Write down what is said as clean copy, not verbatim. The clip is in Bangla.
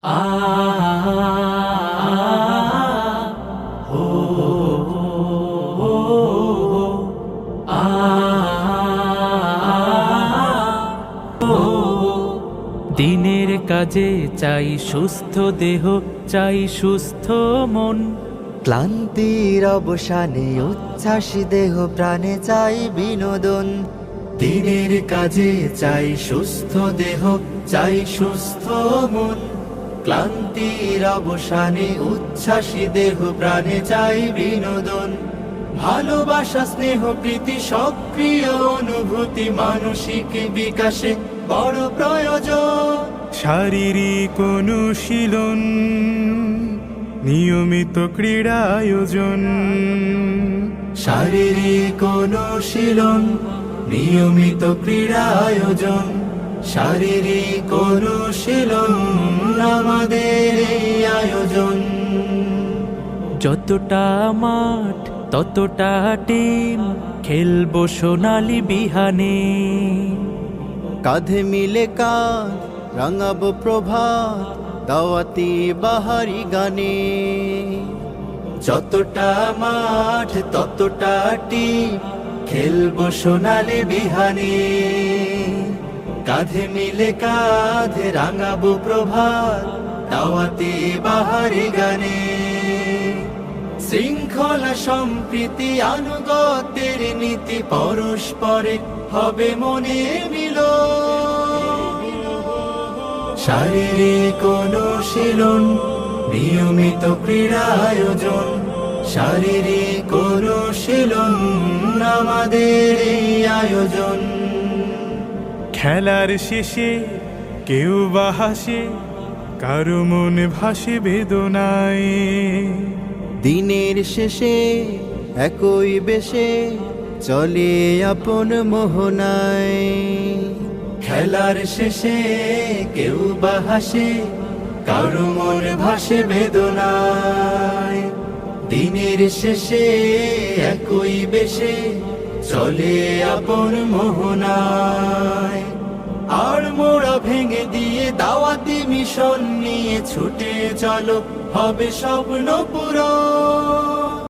আ হো হো আ দিনের কাজে চাই সুস্থ দেহ, চাই সুস্থ মন। ক্লান্তির অবসানে উচ্ছ্বাসী দেহ প্রাণে চাই বিনোদন। দিনের কাজে চাই সুস্থ দেহ, চাই সুস্থ মন। ক্লান্তির অবসানে উচ্ছ্বাসী দেহ প্রাণে চাই বিনোদন। ভালোবাসা, স্নেহ, প্রীতি, সক্রিয় অনুভূতি মানসিক বিকাশে বড় প্রয়োজন। শারীরিক অনুশীলন, নিয়মিত ক্রীড়া আয়োজন। শারীরিক অনুশীলন, নিয়মিত ক্রীড়া আয়োজন। শারীরিক অনুশীলন আমাদের এই আয়োজন। যতটা মাঠ ততটা টিম, খেলবো সোনালি বিহানে। কাঁধে মিলে কাঁধ রাঙাবো প্রভাত, দাওয়াতি বাহারি গানে। যতটা মাঠ ততটা টিম, খেলবো সোনালি বিহানে। কাঁধে মিলে কাঁধ রাঙাবো প্রভাত, দাওয়াতি বাহারি গানে। শৃঙ্খলা, সম্প্রীতি, আনুগত্যের নীতি, পরস্পরে হবে মনে মিল। শারীরিক অনুশীলন, নিয়মিত ক্রীড়া আয়োজন। শারীরিক অনুশীলন আমাদের এই আয়োজন। খেলার শেষে কেউ বা হাসে, কারো মন ভাসে বেদনায়। দিনের শেষে একই বেশে চলে আপন মোহনায়। খেলার শেষে কেউ বা হাসে, কারো মন ভাসে বেদনায়। দিনের শেষে একই বেশে চলে আপন মোহনায়। আর মোড়া ভেঙে দিয়ে দাওয়াতি মিশন নিয়ে ছুটে চলো, হবে স্বপ্ন পূরণ।